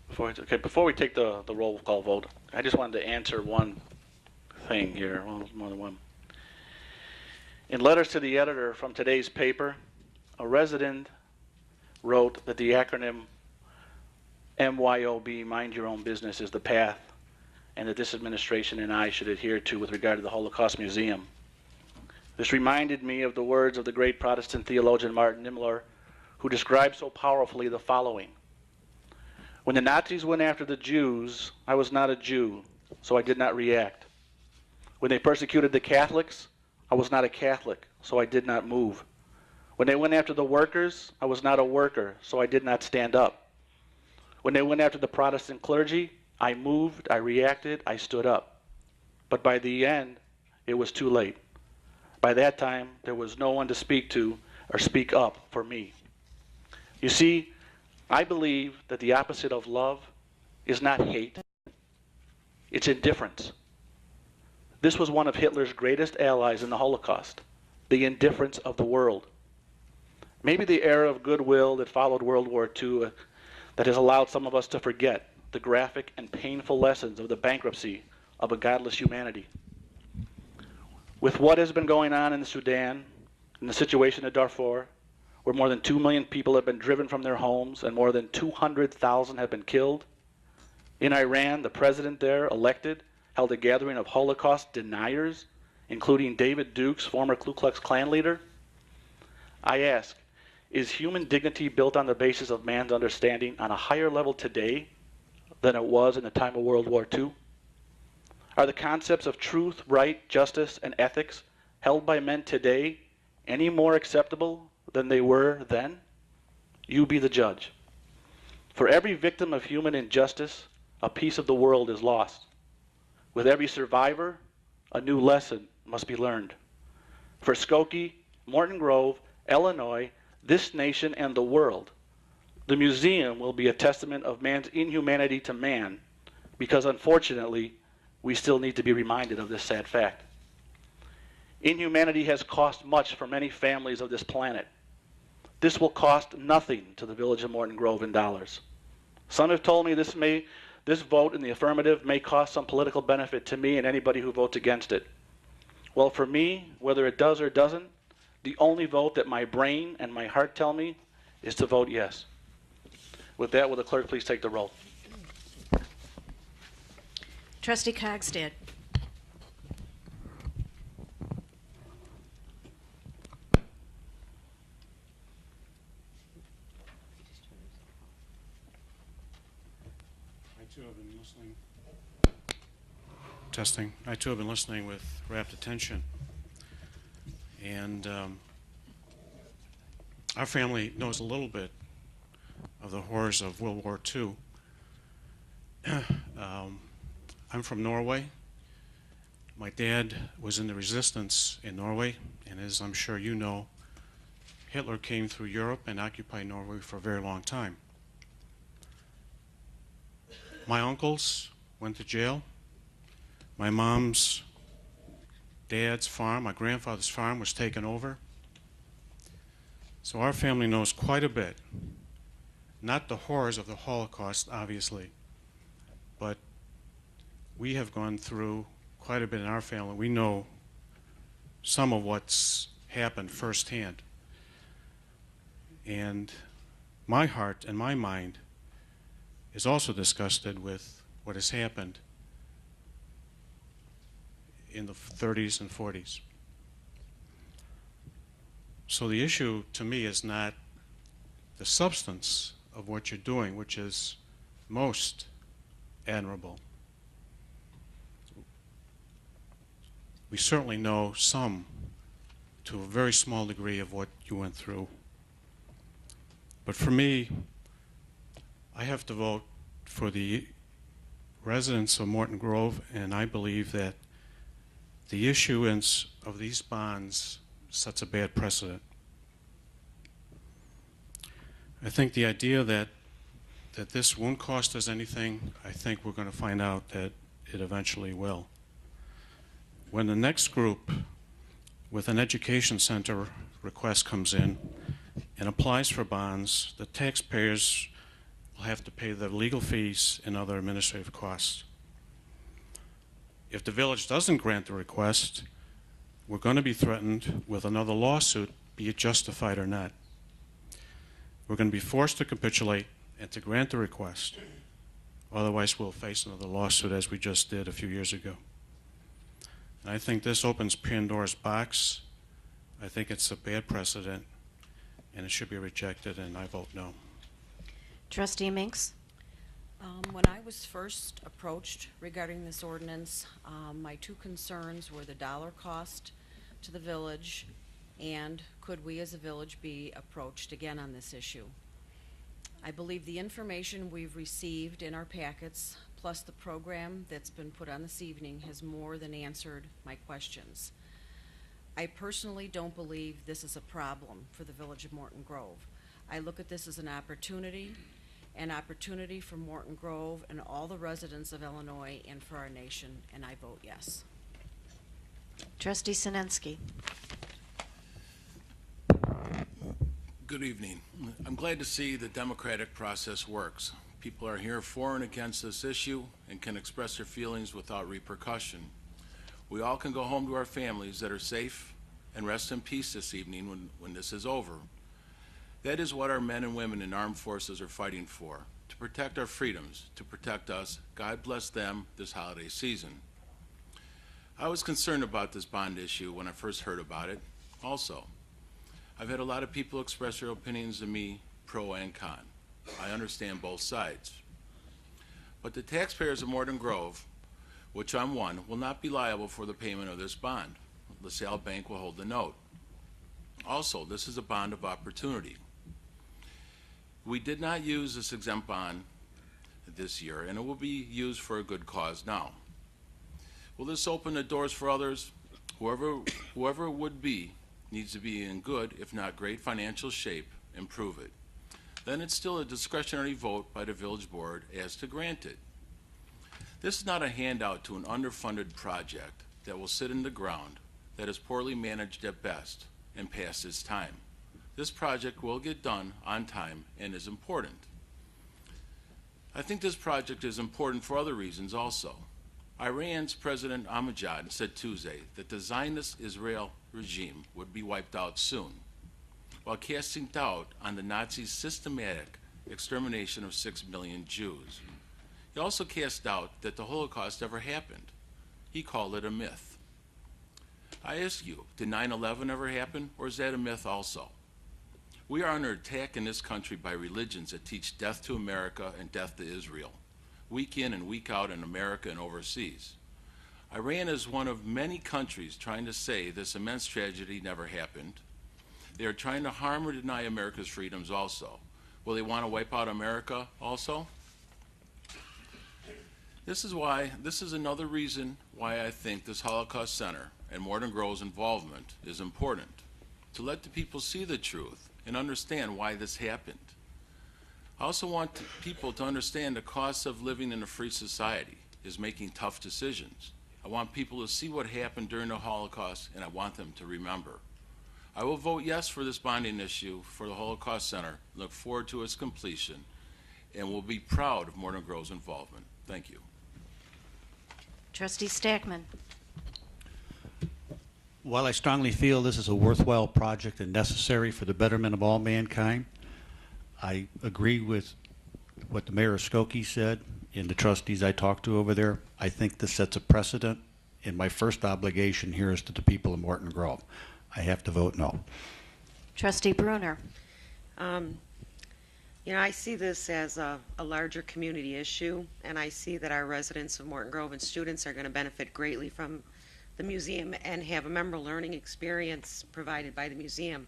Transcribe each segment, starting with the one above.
Before we take the roll call vote, I just wanted to answer one thing here. Well, more than one. In letters to the editor from today's paper, a resident wrote that the acronym MYOB, Mind Your Own Business, is the path, and that this administration and I should adhere to with regard to the Holocaust Museum. This reminded me of the words of the great Protestant theologian Martin Niemöller, who described so powerfully the following: when the Nazis went after the Jews, I was not a Jew, so I did not react. When they persecuted the Catholics, I was not a Catholic, so I did not move. When they went after the workers, I was not a worker, so I did not stand up. When they went after the Protestant clergy, I moved, I reacted, I stood up. But by the end, it was too late. By that time, there was no one to speak to or speak up for me. You see, I believe that the opposite of love is not hate, it's indifference. This was one of Hitler's greatest allies in the Holocaust, the indifference of the world. Maybe the era of goodwill that followed World War II that has allowed some of us to forget the graphic and painful lessons of the bankruptcy of a godless humanity. With what has been going on in the Sudan, in the situation in Darfur, where more than 2 million people have been driven from their homes and more than 200,000 have been killed. In Iran, the president there, elected, held a gathering of Holocaust deniers, including David Dukes, former Ku Klux Klan leader. I ask, is human dignity built on the basis of man's understanding on a higher level today than it was in the time of World War II? Are the concepts of truth, right, justice, and ethics held by men today any more acceptable than they were then? You be the judge. For every victim of human injustice, a piece of the world is lost. With every survivor, a new lesson must be learned. For Skokie, Morton Grove, Illinois, this nation, and the world, the museum will be a testament of man's inhumanity to man, because unfortunately, we still need to be reminded of this sad fact. Inhumanity has cost much for many families of this planet. This will cost nothing to the village of Morton Grove in dollars. Some have told me this vote in the affirmative may cost some political benefit to me and anybody who votes against it. Well, for me, whether it does or doesn't, the only vote that my brain and my heart tell me is to vote yes. With that, will the clerk please take the roll? Trustee Cogstad. Testing. I too have been listening with rapt attention, and our family knows a little bit of the horrors of World War II. I'm from Norway. My dad was in the resistance in Norway, and as I'm sure you know, Hitler came through Europe and occupied Norway for a very long time. My uncles went to jail. My mom's dad's farm, my grandfather's farm, was taken over. So our family knows quite a bit. Not the horrors of the Holocaust, obviously, but we have gone through quite a bit in our family. We know some of what's happened firsthand. And my heart and my mind is also disgusted with what has happened in the 30s and 40s. So the issue to me is not the substance of what you're doing, which is most admirable. We certainly know some, to a very small degree, of what you went through. But for me, I have to vote for the residents of Morton Grove, and I believe that the issuance of these bonds sets a bad precedent. I think the idea that this won't cost us anything, I think we're going to find out that it eventually will. When the next group with an education center request comes in and applies for bonds, the taxpayers will have to pay the legal fees and other administrative costs. If the village doesn't grant the request, we're going to be threatened with another lawsuit, be it justified or not. We're going to be forced to capitulate and to grant the request. Otherwise, we'll face another lawsuit as we just did a few years ago. And I think this opens Pandora's box. I think it's a bad precedent, and it should be rejected, and I vote no. Trustee Minks? When I was first approached regarding this ordinance, my two concerns were the dollar cost to the village and could we as a village be approached again on this issue. I believe the information we've received in our packets plus the program that's been put on this evening has more than answered my questions. I personally don't believe this is a problem for the village of Morton Grove. I look at this as an opportunity for Morton Grove and all the residents of Illinois and for our nation, and I vote yes. Trustee Sinensky? Good evening. I'm glad to see the democratic process works. People are here for and against this issue and can express their feelings without repercussion. We all can go home to our families that are safe and rest in peace this evening when this is over. That is what our men and women in armed forces are fighting for, to protect our freedoms, to protect us. God bless them this holiday season. I was concerned about this bond issue when I first heard about it also. I've had a lot of people express their opinions to me, pro and con. I understand both sides. But the taxpayers of Morton Grove, which I'm one, will not be liable for the payment of this bond. LaSalle Bank will hold the note. Also, this is a bond of opportunity. We did not use this exempt bond this year, and it will be used for a good cause now. Will this open the doors for others? Whoever it would be needs to be in good, if not great, financial shape and prove it. Then it's still a discretionary vote by the village board as to grant it. This is not a handout to an underfunded project that will sit in the ground, that is poorly managed at best and past its time. This project will get done on time and is important. I think this project is important for other reasons also. Iran's President Ahmadinejad said Tuesday that the Zionist Israel regime would be wiped out soon, while casting doubt on the Nazis' systematic extermination of 6 million Jews. He also cast doubt that the Holocaust ever happened. He called it a myth. I ask you, did 9/11 ever happen, or is that a myth also? We are under attack in this country by religions that teach death to America and death to Israel, week in and week out in America and overseas. Iran is one of many countries trying to say this immense tragedy never happened. They are trying to harm or deny America's freedoms also. Will they want to wipe out America also? This is another reason why I think this Holocaust Center and Morton Grove's involvement is important, to let the people see the truth and understand why this happened. I also want people to understand the cost of living in a free society is making tough decisions. I want people to see what happened during the Holocaust, and I want them to remember. I will vote yes for this bonding issue for the Holocaust Center, look forward to its completion, and will be proud of Morton Grove's involvement. Thank you. Trustee Stackman? While I strongly feel this is a worthwhile project and necessary for the betterment of all mankind, I agree with what the Mayor of Skokie said and the trustees I talked to over there. I think this sets a precedent, and my first obligation here is to the people of Morton Grove. I have to vote no. Trustee Bruner? I see this as a larger community issue, and I see that our residents of Morton Grove and students are going to benefit greatly from the museum and have a memorable learning experience provided by the museum.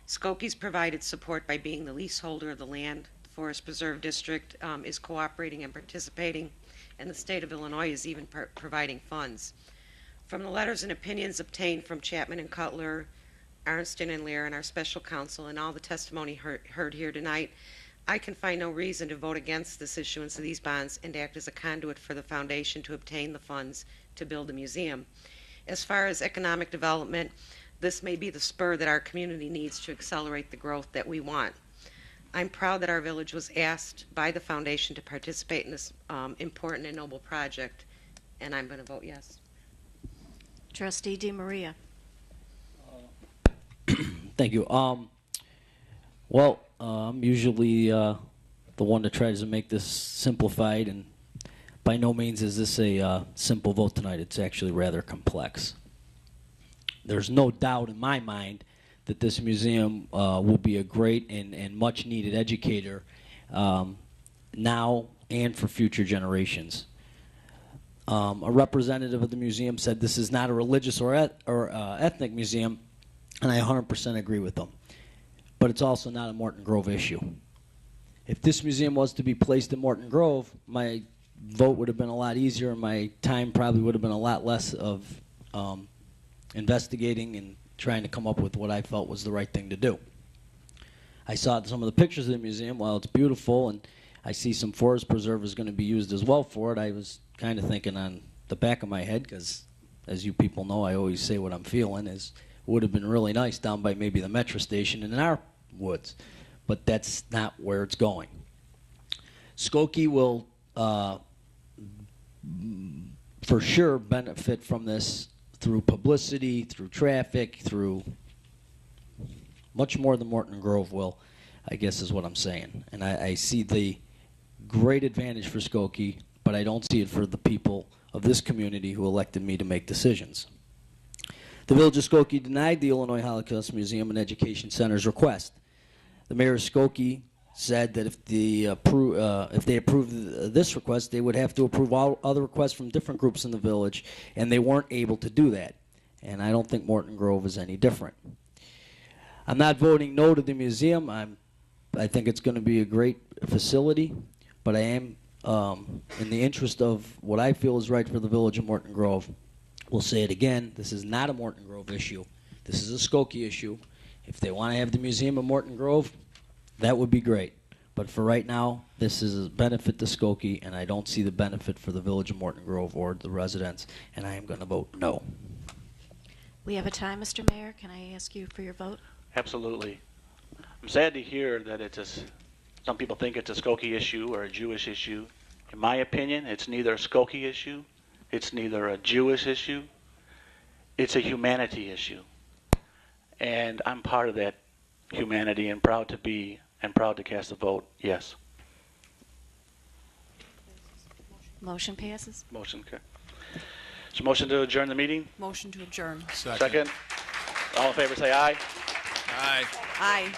Skokie's provided support by being the leaseholder of the land. The Forest Preserve District is cooperating and participating, and the state of Illinois is even providing funds. From the letters and opinions obtained from Chapman and Cutler, Arnston and Lear, and our special counsel, and all the testimony heard here tonight, I can find no reason to vote against this issuance of these bonds and act as a conduit for the foundation to obtain the funds to build a museum. As far as economic development, this may be the spur that our community needs to accelerate the growth that we want. I'm proud that our village was asked by the foundation to participate in this important and noble project, and I'm going to vote yes. Trustee DeMaria. Thank you. Well, I'm usually the one that tries to make this simplified, and by no means is this a simple vote tonight. It's actually rather complex. There's no doubt in my mind that this museum will be a great and much needed educator now and for future generations. A representative of the museum said this is not a religious or ethnic museum, and I 100% agree with them. But it's also not a Morton Grove issue. If this museum was to be placed in Morton Grove, my vote would have been a lot easier, and my time probably would have been a lot less of investigating and trying to come up with what I felt was the right thing to do. I saw some of the pictures of the museum. While it's beautiful, and I see some forest preserve is going to be used as well for it, I was kind of thinking on the back of my head, because as you people know, I always say what I'm feeling, is it would have been really nice down by maybe the metro station in our woods. But that's not where it's going. Skokie will for sure benefit from this through publicity, through traffic, through much more than Morton Grove will, I guess is what I'm saying. And I see the great advantage for Skokie, but I don't see it for the people of this community who elected me to make decisions. The Village of Skokie denied the Illinois Holocaust Museum and Education Center's request. The mayor of Skokie said that if they approved this request, they would have to approve all other requests from different groups in the village, and they weren't able to do that. And I don't think Morton Grove is any different. I'm not voting no to the museum. I think it's going to be a great facility, but I am, in the interest of what I feel is right for the village of Morton Grove, we'll say it again, this is not a Morton Grove issue. This is a Skokie issue. If they want to have the museum in Morton Grove, that would be great. But for right now, this is a benefit to Skokie, and I don't see the benefit for the village of Morton Grove or the residents, and I am going to vote no. We have a tie, Mr. Mayor. Can I ask you for your vote? Absolutely. I'm sad to hear that some people think it's a Skokie issue or a Jewish issue. In my opinion, it's neither a Skokie issue, it's neither a Jewish issue, it's a humanity issue. And I'm part of that humanity and proud to cast a vote yes. Motion passes. Motion. So motion to adjourn the meeting? Motion to adjourn. Second. All in favor say aye. Aye. Aye.